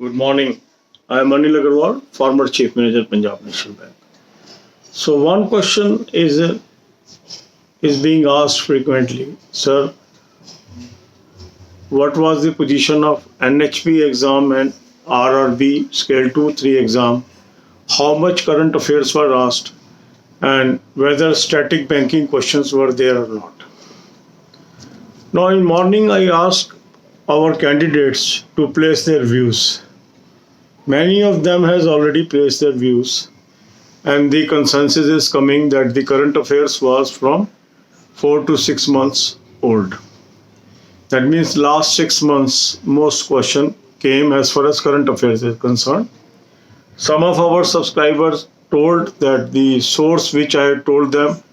Good morning. I am Anil Agarwal, former Chief Manager, Punjab National Bank. So one question is being asked frequently, sir. What was the position of NHB exam and RRB Scale 2-3 exam? How much current affairs were asked, and whether static banking questions were there or not? Now, in morning, I asked our candidates to place their views. Many of them has already placed their views, and the consensus is coming that the current affairs was from 4 to 6 months old. That means last 6 months most question came as far as current affairs is concerned. Some of our subscribers told that the source which I had told them,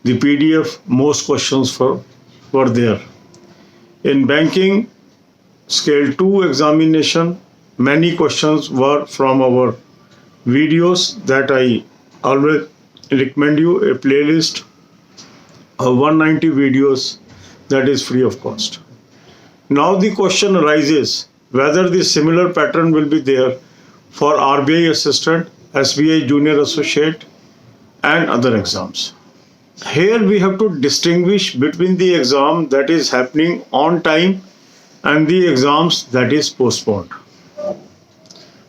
the PDF, most questions were there. In banking scale 2 examination, many questions were from our videos that I always recommend you a playlist of 190 videos that is free of cost. Now the question arises whether the similar pattern will be there for RBI assistant, SBI junior associate and other exams. Here we have to distinguish between the exam that is happening on time and the exams that is postponed.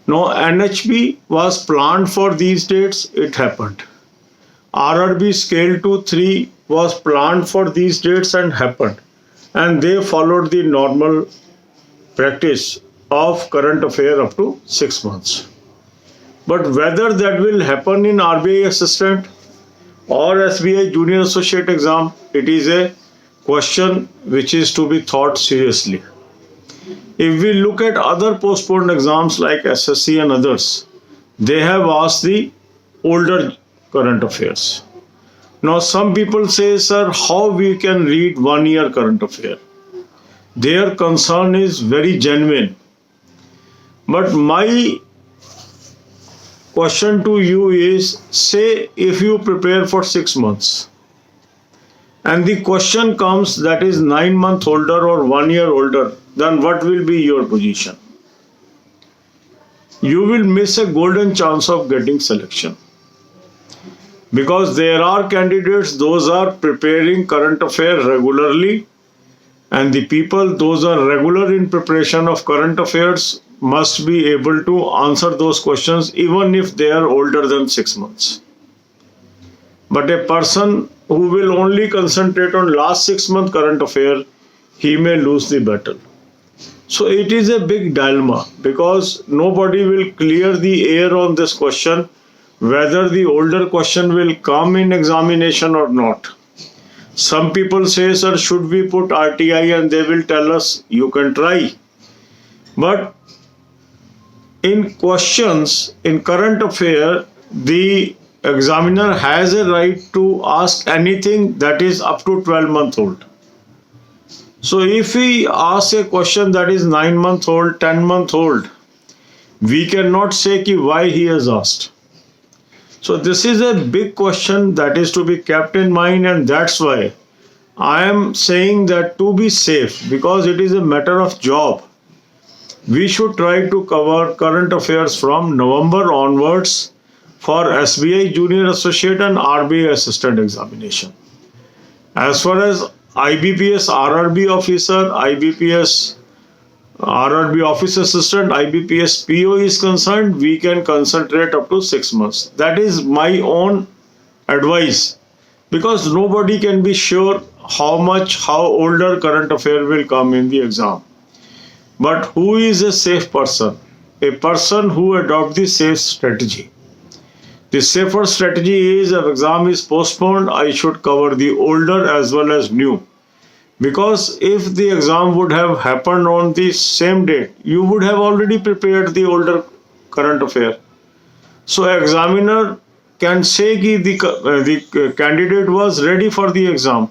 Now NHB was planned for these dates, it happened. RRB scale 2-3 was planned for these dates and happened. And they followed the normal practice of current affair up to 6 months. But whether that will happen in RBI assistant or SBI junior associate exam, it is a question which is to be thought seriously. If we look at other postponed exams like SSC and others, they have asked the older current affairs. Now some people say, sir, how we can read 1 year current affair? Their concern is very genuine. But my question to you is, say if you prepare for 6 months and the question comes that is 9-month older or 1 year older, then what will be your position? You will miss a golden chance of getting selection. Because there are candidates, those are preparing current affairs regularly, and the people, those are regular in preparation of current affairs, must be able to answer those questions even if they are older than 6 months. But a person who will only concentrate on last 6 month current affair, he may lose the battle. So it is a big dilemma because nobody will clear the air on this question whether the older question will come in examination or not. Some people say, sir, should we put RTI, and they will tell us you can try. But in questions, in current affair, the examiner has a right to ask anything that is up to 12-month old. So if he asks a question that is 9-month old, 10-month old, we cannot say why he has asked. So this is a big question that is to be kept in mind, and that's why I am saying that to be safe, because it is a matter of job, we should try to cover current affairs from November onwards for SBI junior associate and RBI assistant examination. As far as IBPS RRB officer, IBPS RRB office assistant, IBPS PO is concerned, we can concentrate up to 6 months. That is my own advice, because nobody can be sure how older current affair will come in the exam. But who is a safe person? A person who adopts the safe strategy. The safer strategy is, if exam is postponed, I should cover the older as well as new. Because if the exam would have happened on the same date, you would have already prepared the older current affair. So examiner can say that the candidate was ready for the exam,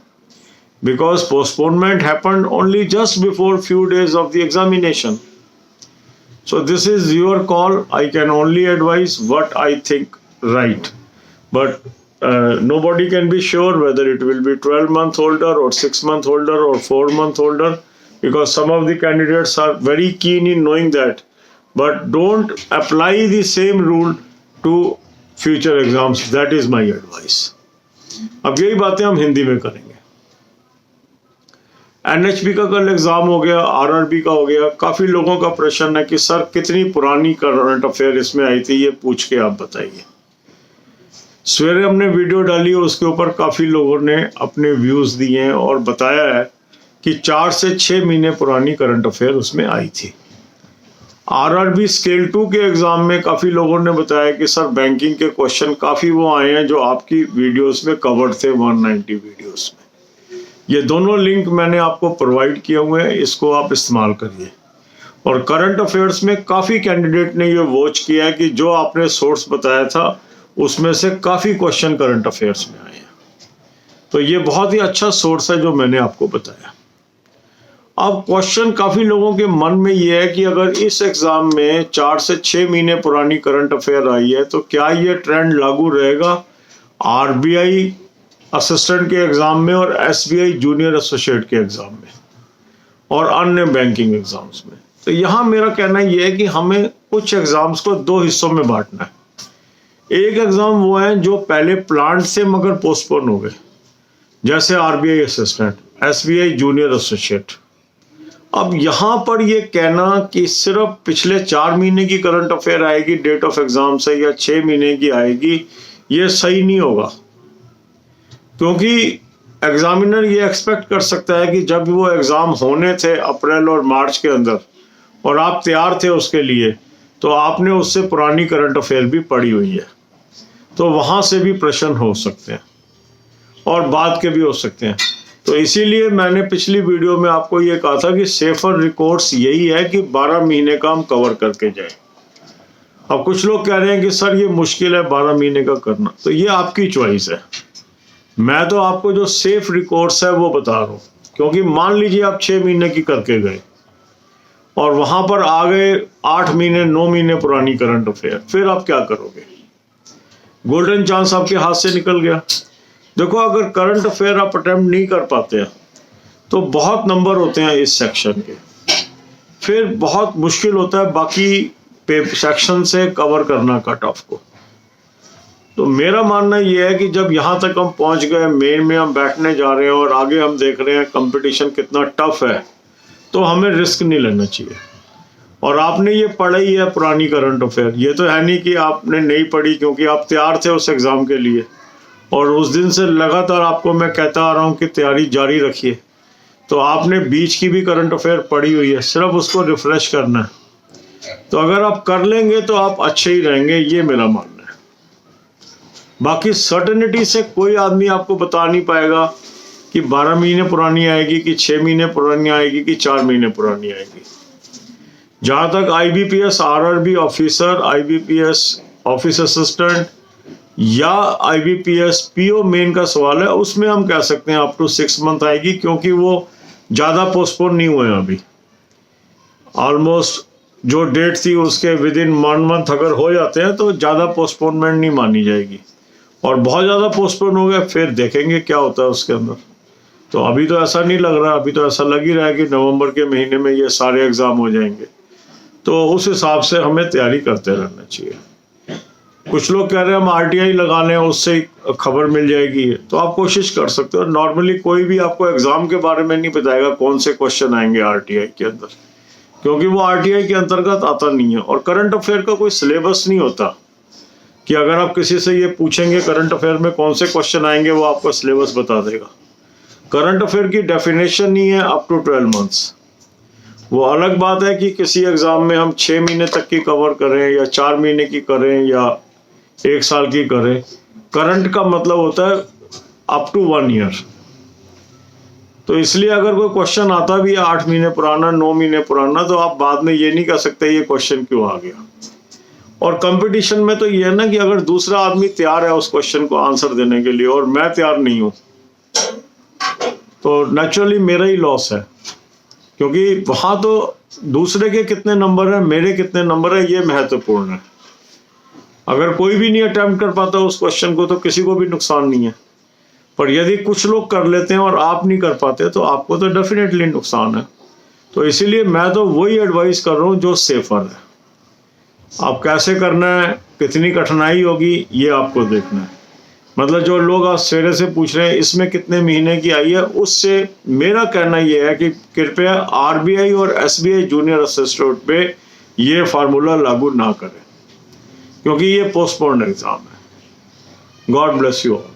because postponement happened only just before few days of the examination. So this is your call. I can only advise what I think right. But nobody can be sure whether it will be 12-month older or 6-month older or 4-month older, because some of the candidates are very keen in knowing that but don't apply the same rule to future exams. That is my advice. अब यही बातें हम हिंदी में करेंगे। NHP का कल exam हो गया, आरआरबी का हो गया। काफी लोगों का प्रश्न है कि सर कितनी पुरानी करंट अफेयर इसमें आई थी, ये पूछ के आप बताइए। सवेरे हमने वीडियो डाली, उसके ऊपर काफी लोगों ने अपने व्यूज दिए हैं और बताया है कि 4 से 6 महीने पुरानी करंट अफेयर उसमें आई थी। आरआरबी स्केल 2 के एग्जाम में काफी लोगों ने बताया कि सर बैंकिंग के क्वेश्चन काफी वो आए हैं जो आपकी वीडियोस में कवर्ड थे 190 वीडियोस में। ये दोनों लिंक मैंने आपको प्रोवाइड किए हुए हैं, इसको आप इस्तेमाल करिए। और करंट अफेयर्स में काफी कैंडिडेट ने ये वॉच किया है कि जो आपने सोर्स बताया था उसमें से काफी क्वेश्चन करंट अफेयर्स में आए हैं। तो ये बहुत ही अच्छा सोर्स है जो मैंने आपको बताया। अब क्वेश्चन काफी लोगों के मन में ये है कि अगर इस एग्जाम में 4 से 6 महीने पुरानी करंट अफेयर आई है तो क्या ये ट्रेंड लागू रहेगा आरबीआई असिस्टेंट के एग्जाम में और एसबीआई जूनियर एसोसिएट के एग्जाम में और अन्य बैंकिंग एग्जाम्स में। तो यहां मेरा कहना यह है कि हमें कुछ एग्जाम्स को 2 हिस्सों में बांटना है। एक एग्जाम वो है जो पहले प्लान से मगर पोस्टपोन हो गए, जैसे RBI assistant, SBI junior associate. अब यहां पर ये कहना कि सिर्फ पिछले 4 महीने की करंट अफेयर आएगी डेट ऑफ एग्जाम से या 6 महीने की आएगी, ये सही नहीं होगा। क्योंकि एग्जामिनर ये एक्सपेक्ट कर सकता है कि जब वो एग्जाम होने थे अप्रैल और मार्च के अंदर और आप तैयार थे उसके लिए, तो आपने उससे पुरानी करंट अफेयर भी पढ़ी हुई है, तो वहां से भी प्रश्न हो सकते हैं और बाद के भी हो सकते हैं। तो इसीलिए मैंने पिछली वीडियो में आपको ये कहा था कि सेफर रिकॉर्ड्स यही है कि 12 महीने का हम कवर करके जाए। अब कुछ लोग कह रहे हैं कि सर ये मुश्किल है 12 महीने का करना, तो ये आपकी चॉइस है। मैं तो आपको जो सेफ रिकॉर्ड्स है वो बता रहा हूँ, क्योंकि मान लीजिए आप 6 महीने की करके गए और वहां पर आ गए 8 महीने 9 महीने पुरानी करंट अफेयर, फिर आप क्या करोगे? गोल्डन चांस आपके हाथ से निकल गया। देखो, अगर करंट अफेयर आप अटेम्प्ट नहीं कर पाते हैं तो बहुत नंबर होते हैं इस सेक्शन के, फिर बहुत मुश्किल होता है बाकी सेक्शन से कवर करना कट ऑफ को। तो मेरा मानना यह है कि जब यहाँ तक हम पहुंच गए, मेन में हम बैठने जा रहे हैं और आगे हम देख रहे हैं कंपटीशन कितना टफ है, तो हमें रिस्क नहीं लेना चाहिए। और आपने ये पढ़ा ही है पुरानी करंट अफेयर, ये तो है नहीं कि आपने नहीं पढ़ी क्योंकि आप तैयार थे उस एग्जाम के लिए और उस दिन से लगातार आपको मैं कहता आ रहा हूँ कि तैयारी जारी रखिए। तो आपने बीच की भी करंट अफेयर पढ़ी हुई है, सिर्फ उसको रिफ्रेश करना है। तो अगर आप कर लेंगे तो आप अच्छे ही रहेंगे, ये मेरा मानना है। बाकी सर्टेनिटी से कोई आदमी आपको बता नहीं पाएगा कि 12 महीने पुरानी आएगी कि 6 महीने पुरानी आएगी कि 4 महीने पुरानी आएगी। जहां तक IBPS RRB officer, IBPS office assistant या आईबीपीएस पीओ मेन का सवाल है, उसमें हम कह सकते हैं अप टू 6 मंथ आएगी, क्योंकि वो ज्यादा पोस्टपोन नहीं हुए हैं अभी। ऑलमोस्ट जो डेट थी उसके विद इन 1 मंथ अगर हो जाते हैं तो ज्यादा पोस्टपोनमेंट नहीं मानी जाएगी। और बहुत ज्यादा पोस्टपोन हो गया फिर देखेंगे क्या होता है उसके अंदर। तो अभी तो ऐसा नहीं लग रहा, अभी तो ऐसा लग ही रहा है कि नवंबर के महीने में ये सारे एग्जाम हो जाएंगे। तो उस हिसाब से हमें तैयारी करते रहना चाहिए। कुछ लोग कह रहे हैं हम आरटीआई लगा लें, उससे खबर मिल जाएगी, तो आप कोशिश कर सकते हो। नॉर्मली कोई भी आपको एग्जाम के बारे में नहीं बताएगा कौन से क्वेश्चन आएंगे आरटीआई के अंदर, क्योंकि वो आरटीआई के अंतर्गत आता नहीं है। और करंट अफेयर का कोई सिलेबस नहीं होता कि अगर आप किसी से ये पूछेंगे करंट अफेयर में कौन से क्वेश्चन आएंगे, वो आपको सिलेबस बता देगा। करंट अफेयर की डेफिनेशन ही है अप टू 12 मंथ्स। वो अलग बात है कि किसी एग्जाम में हम 6 महीने तक की कवर करें या 4 महीने की करें या 1 साल की करें। करंट का मतलब होता है अप टू 1 ईयर। तो इसलिए अगर कोई क्वेश्चन आता भी है 8 महीने पुराना, 9 महीने पुराना, तो आप बाद में ये नहीं कह सकते ये क्वेश्चन क्यों आ गया। और कंपटीशन में तो ये है ना कि अगर दूसरा आदमी तैयार है उस क्वेश्चन को आंसर देने के लिए और मैं तैयार नहीं हूं, तो नेचुरली मेरा ही लॉस है, क्योंकि वहां तो दूसरे के कितने नंबर है, मेरे कितने नंबर है, ये महत्वपूर्ण है। अगर कोई भी नहीं अटेम्प्ट कर पाता उस क्वेश्चन को तो किसी को भी नुकसान नहीं है। पर यदि कुछ लोग कर लेते हैं और आप नहीं कर पाते तो आपको तो डेफिनेटली नुकसान है। तो इसीलिए मैं तो वही एडवाइस कर रहा हूँ जो सेफर है। अब कैसे करना है, कितनी कठिनाई होगी, ये आपको देखना है। मतलब जो लोग आज सवेरे से पूछ रहे हैं इसमें कितने महीने की आई है, उससे मेरा कहना यह है कि कृपया आरबीआई और एसबीआई जूनियर असिस्टेंट पे ये फार्मूला लागू ना करें, क्योंकि ये पोस्टपोन्ड एग्जाम है। God bless you all.